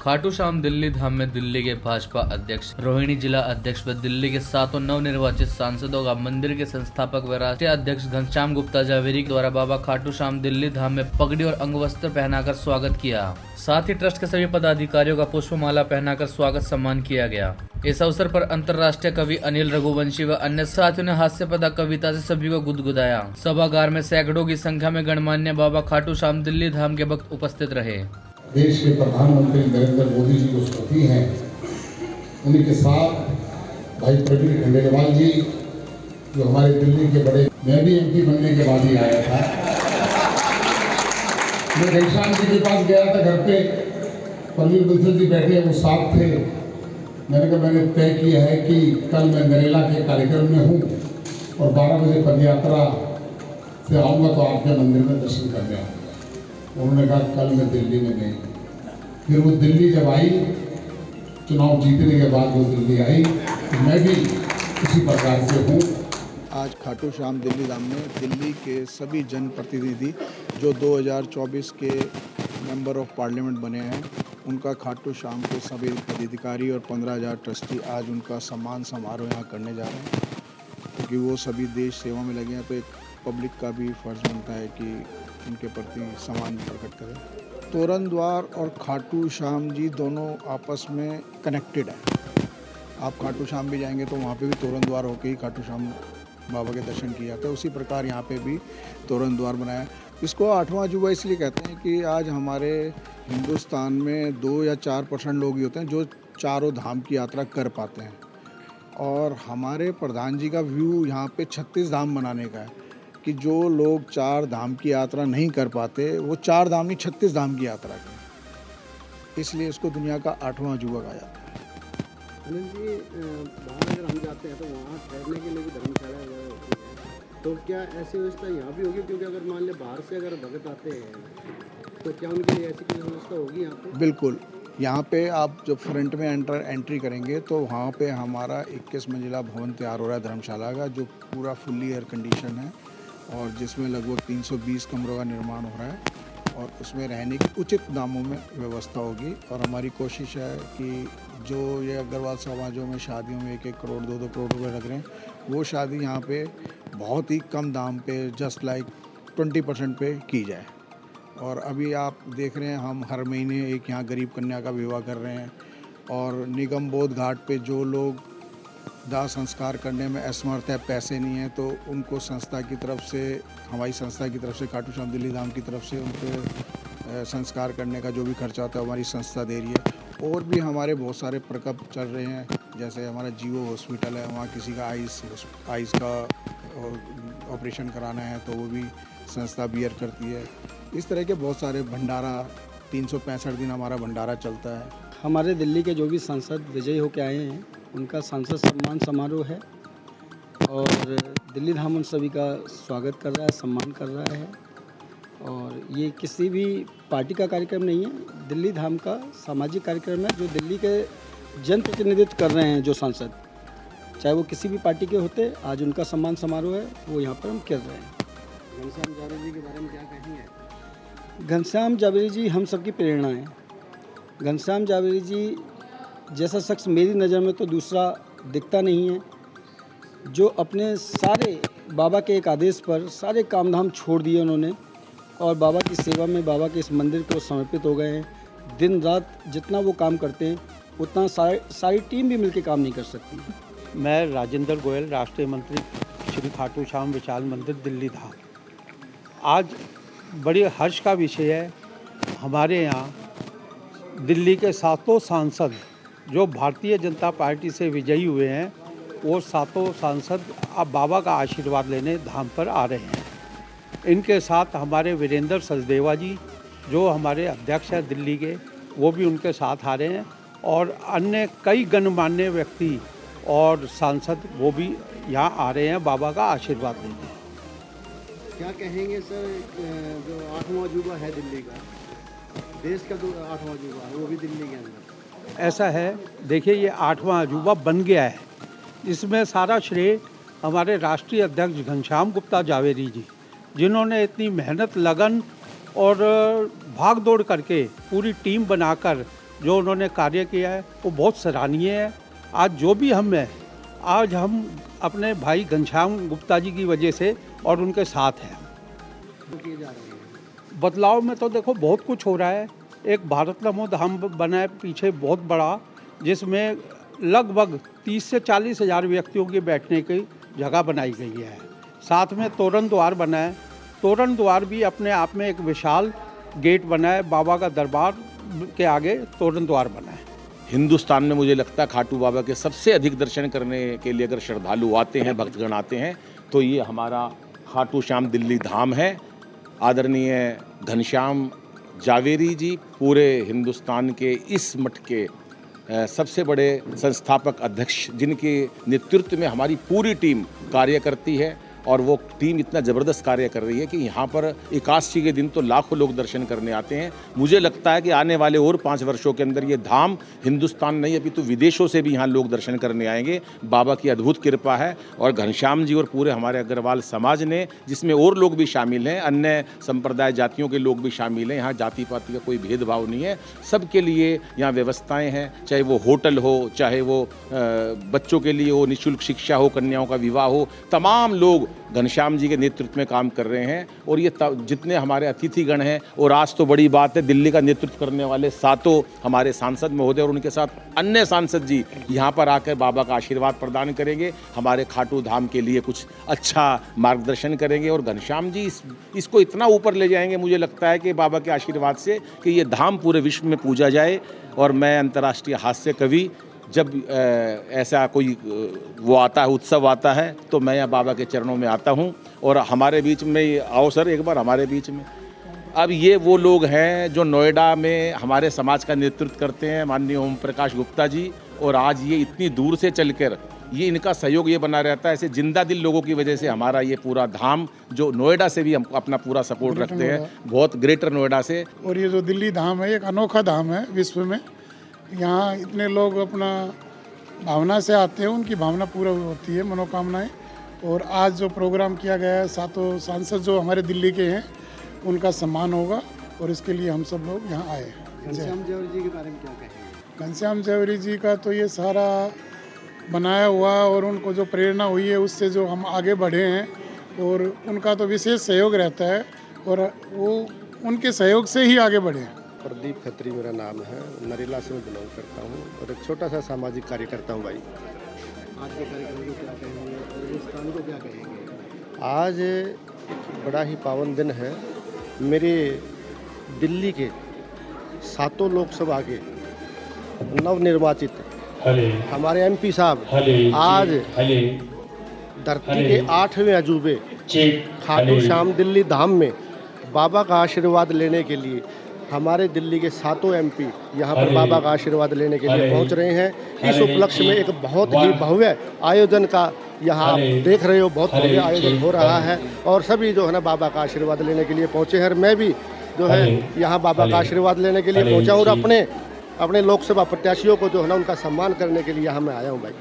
खाटू श्याम दिल्ली धाम में दिल्ली के भाजपा अध्यक्ष, रोहिणी जिला अध्यक्ष व दिल्ली के 7 नवनिर्वाचित सांसदों का मंदिर के संस्थापक व राष्ट्रीय अध्यक्ष घनश्याम गुप्ता जावेरी द्वारा बाबा खाटू श्याम दिल्ली धाम में पगड़ी और अंगवस्त्र पहनाकर स्वागत किया। साथ ही ट्रस्ट के सभी पदाधिकारियों का पुष्पमाला पहनाकर स्वागत सम्मान किया गया। इस अवसर पर अंतर्राष्ट्रीय कवि अनिल रघुवंशी व अन्य साथियों ने हास्यपद कविता से सभी को गुदगुदाया। सभागार में सैकड़ों की संख्या में गणमान्य बाबा खाटू श्याम दिल्ली धाम के भक्त उपस्थित रहे। देश के प्रधानमंत्री नरेंद्र मोदी जी जो साथी हैं, उन्हीं के साथ भाई प्रवीण खंडेलवाल जी जो हमारे दिल्ली के बड़े, मैं भी एमपी बनने के बाद ही आया था। मैं घनश्याम जी के पास गया था, घर पे प्रवीण बंसल जी बैठे, वो साथ थे। मैंने कहा मैंने तय किया है कि कल मैं नरेला के कार्यक्रम में हूँ और 12 बजे पदयात्रा से आऊँगा तो आपके मंदिर में दर्शन करने आऊँगा। उन्होंने कहा कल मैं दिल्ली में नहीं। फिर वो दिल्ली जब आई, चुनाव जीतने के बाद वो दिल्ली आई, तो मैं भी इसी प्रकार से हूँ। आज खाटू श्याम दिल्ली धाम में दिल्ली के सभी जनप्रतिनिधि जो 2024 के मेंबर ऑफ पार्लियामेंट बने हैं, उनका खाटू श्याम के सभी पदाधिकारी और 15,000 ट्रस्टी आज उनका सम्मान समारोह यहाँ करने जा रहे हैं, क्योंकि वो सभी देश सेवा में लगे हैं। तो एक पब्लिक का भी फर्ज बनता है कि उनके प्रति सम्मान प्रकट करें। तोरण द्वार और खाटू श्याम जी दोनों आपस में कनेक्टेड हैं। आप खाटू श्याम भी जाएंगे तो वहाँ पे भी तोरण द्वार होके ही खाटू श्याम बाबा के दर्शन किए जाते हैं। उसी प्रकार यहाँ पे भी तोरण द्वार बनाया। इसको 8वां अजूबा इसलिए कहते हैं कि आज हमारे हिंदुस्तान में 2 या 4% लोग ही होते हैं जो चारों धाम की यात्रा कर पाते हैं, और हमारे प्रधान जी का व्यू यहाँ पे 36 धाम बनाने का है कि जो लोग 4 धाम की यात्रा नहीं कर पाते वो 4 धाम नहीं 36 धाम की यात्रा करें। इसलिए इसको दुनिया का 8वां अजूबा कहा जाता है। अनिल जी, बाहर अगर हम जाते हैं तो वहाँ ठहरने के लिए भी धर्मशाला वगैरह होती है, तो क्या ऐसी व्यवस्था यहाँ भी होगी? क्योंकि अगर मान लें बाहर से अगर भगत आते हैं तो क्या उनके लिए ऐसी कोई व्यवस्था होगी यहाँ पे? बिल्कुल, यहाँ पे आप जब फ्रंट में एंट्री करेंगे तो वहाँ पे हमारा 21 मंजिला भवन तैयार हो रहा है धर्मशाला का, जो पूरा फुल्ली एयर कंडीशन है और जिसमें लगभग 320 कमरों का निर्माण हो रहा है, और उसमें रहने की उचित दामों में व्यवस्था होगी। और हमारी कोशिश है कि जो ये अग्रवाल समाजों में शादियों में 1-1 करोड़ 2-2 करोड़ रुपए लग रहे हैं, वो शादी यहाँ पे बहुत ही कम दाम पे जस्ट लाइक 20% पे की जाए। और अभी आप देख रहे हैं हम हर महीने एक यहाँ गरीब कन्या का विवाह कर रहे हैं, और निगम बोध घाट पे जो लोग दाह संस्कार करने में असमर्थ है, पैसे नहीं है, तो उनको संस्था की तरफ से, हमारी संस्था की तरफ से, खाटू श्याम दिल्ली धाम की तरफ से उनके संस्कार करने का जो भी खर्चा होता है हमारी संस्था दे रही है। और भी हमारे बहुत सारे प्रकल्प चल रहे हैं, जैसे हमारा जीओ हॉस्पिटल है, वहाँ किसी का आइस का ऑपरेशन कराना है तो वो भी संस्था बियर करती है। इस तरह के बहुत सारे भंडारा, 365 दिन हमारा भंडारा चलता है। हमारे दिल्ली के जो भी सांसद विजयी होकर आए हैं उनका सांसद सम्मान समारोह है, और दिल्ली धाम उन सभी का स्वागत कर रहा है, सम्मान कर रहा है। और ये किसी भी पार्टी का कार्यक्रम नहीं है, दिल्ली धाम का सामाजिक कार्यक्रम है, जो दिल्ली के जनप्रतिनिधित्व कर रहे हैं जो सांसद, चाहे वो किसी भी पार्टी के होते। आज उनका सम्मान समारोह है, वो यहाँ पर हम कर रहे हैं। घनश्याम जावेरी जी के बारे में क्या कहेंगे? घनश्याम जावेरी जी हम सबकी प्रेरणा है। घनश्याम जावेरी जी जैसा शख्स मेरी नज़र में तो दूसरा दिखता नहीं है, जो अपने सारे बाबा के एक आदेश पर सारे काम धाम छोड़ दिए उन्होंने, और बाबा की सेवा में, बाबा के इस मंदिर को समर्पित हो गए हैं। दिन रात जितना वो काम करते हैं उतना सारी टीम भी मिलकर काम नहीं कर सकती। मैं राजेंद्र गोयल, राष्ट्रीय मंत्री श्री खाटू श्याम विशाल मंदिर दिल्ली धाम। आज बड़ी हर्ष का विषय है, हमारे यहाँ दिल्ली के 7 सांसद जो भारतीय जनता पार्टी से विजयी हुए हैं, वो 7 सांसद अब बाबा का आशीर्वाद लेने धाम पर आ रहे हैं। इनके साथ हमारे वीरेंद्र सचदेवा जी जो हमारे अध्यक्ष हैं दिल्ली के, वो भी उनके साथ आ रहे हैं, और अन्य कई गणमान्य व्यक्ति और सांसद वो भी यहाँ आ रहे हैं बाबा का आशीर्वाद लेने। क्या कहेंगे सर, जो 8वां अजूबा है दिल्ली का, देश का जो 8वां अजूबा है वो भी दिल्ली के अंदर? ऐसा है, देखिए ये 8वां अजूबा बन गया है, इसमें सारा श्रेय हमारे राष्ट्रीय अध्यक्ष घनश्याम गुप्ता जावेरी जी, जिन्होंने इतनी मेहनत, लगन और भाग दौड़ करके पूरी टीम बनाकर जो उन्होंने कार्य किया है वो बहुत सराहनीय है। आज जो भी हम हैं, आज हम अपने भाई घनश्याम गुप्ता जी की वजह से और उनके साथ हैं। बदलाव में तो देखो बहुत कुछ हो रहा है। एक भारत नमो धाम बना है पीछे बहुत बड़ा, जिसमें लगभग 30 से 40 हज़ार व्यक्तियों के बैठने की जगह बनाई गई है। साथ में तोरण द्वार बना है। तोरण द्वार भी अपने आप में एक विशाल गेट बना है। बाबा का दरबार के आगे तोरण द्वार बना है। हिंदुस्तान में मुझे लगता है खाटू बाबा के सबसे अधिक दर्शन करने के लिए अगर श्रद्धालु आते हैं, भक्तगण आते हैं, तो ये हमारा खाटू श्याम दिल्ली धाम है। आदरणीय घनश्याम जावेरी जी पूरे हिंदुस्तान के इस मठ के सबसे बड़े संस्थापक अध्यक्ष, जिनके नेतृत्व में हमारी पूरी टीम कार्य करती है, और वो टीम इतना ज़बरदस्त कार्य कर रही है कि यहाँ पर एकादशी के दिन तो लाखों लोग दर्शन करने आते हैं। मुझे लगता है कि आने वाले और 5 वर्षों के अंदर ये धाम हिंदुस्तान नहीं अभी तो विदेशों से भी यहाँ लोग दर्शन करने आएंगे। बाबा की अद्भुत कृपा है, और घनश्याम जी और पूरे हमारे अग्रवाल समाज ने, जिसमें और लोग भी शामिल हैं, अन्य संप्रदाय जातियों के लोग भी शामिल हैं। यहाँ जाति पाति का कोई भेदभाव नहीं है, सबके लिए यहाँ व्यवस्थाएँ हैं, चाहे वो होटल हो, चाहे वो बच्चों के लिए हो, निःशुल्क शिक्षा हो, कन्याओं का विवाह हो, तमाम लोग घनश्याम जी के नेतृत्व में काम कर रहे हैं। और ये जितने हमारे अतिथिगण हैं, और आज तो बड़ी बात है, दिल्ली का नेतृत्व करने वाले 7 हमारे सांसद महोदय और उनके साथ अन्य सांसद जी यहाँ पर आकर बाबा का आशीर्वाद प्रदान करेंगे, हमारे खाटू धाम के लिए कुछ अच्छा मार्गदर्शन करेंगे, और घनश्याम जी इसको इतना ऊपर ले जाएंगे, मुझे लगता है कि बाबा के आशीर्वाद से, कि ये धाम पूरे विश्व में पूजा जाए। और मैं अंतर्राष्ट्रीय हास्य कवि, जब ऐसा कोई वो आता है, उत्सव आता है, तो मैं यहाँ बाबा के चरणों में आता हूँ। और हमारे बीच में आओ सर एक बार हमारे बीच में। अब ये वो लोग हैं जो नोएडा में हमारे समाज का नेतृत्व करते हैं, माननीय ओम प्रकाश गुप्ता जी, और आज ये इतनी दूर से चलकर ये इनका सहयोग ये बना रहता है। ऐसे जिंदा दिल लोगों की वजह से हमारा ये पूरा धाम, जो नोएडा से भी हम अपना पूरा सपोर्ट रखते हैं, बहुत ग्रेटर नोएडा से। और ये जो दिल्ली धाम है, एक अनोखा धाम है विश्व में। यहाँ इतने लोग अपना भावना से आते हैं, उनकी भावना पूरा होती है, मनोकामनाएं। और आज जो प्रोग्राम किया गया है, 7 सांसद जो हमारे दिल्ली के हैं, उनका सम्मान होगा, और इसके लिए हम सब लोग यहाँ आए हैं। घनश्याम जावेरी जी के बारे में क्या कहेंगे? घनश्याम जावेरी जी का तो ये सारा बनाया हुआ, और उनको जो प्रेरणा हुई है उससे जो हम आगे बढ़े हैं, और उनका तो विशेष सहयोग रहता है, और वो उनके सहयोग से ही आगे बढ़े हैं। प्रदीप खत्री मेरा नाम है, नरेला से मैं बिलोंग करता हूँ, और एक छोटा सा सामाजिक कार्य करता हूँ भाई। आज के कार्यक्रम को क्या कहेंगे और इस काम को क्या कहेंगे? आज एक बड़ा ही पावन दिन है। मेरे दिल्ली के 7 लोकसभा के नवनिर्वाचित हमारे एमपी साहब आज धरती के 8वें अजूबे खाटू श्याम दिल्ली धाम में बाबा का आशीर्वाद लेने के लिए हमारे दिल्ली के 7 एमपी यहाँ पर बाबा का आशीर्वाद लेने के लिए पहुँच रहे हैं। इस उपलक्ष्य में एक बहुत ही भव्य आयोजन का यहाँ देख रहे हो, बहुत भव्य आयोजन हो रहा है, और सभी जो है ना बाबा का आशीर्वाद लेने के लिए पहुँचे हैं। और मैं भी जो है यहाँ बाबा का आशीर्वाद लेने के लिए पहुँचा हूँ, और अपने लोकसभा प्रत्याशियों को जो है ना उनका सम्मान करने के लिए यहाँ मैं आया हूँ भाई।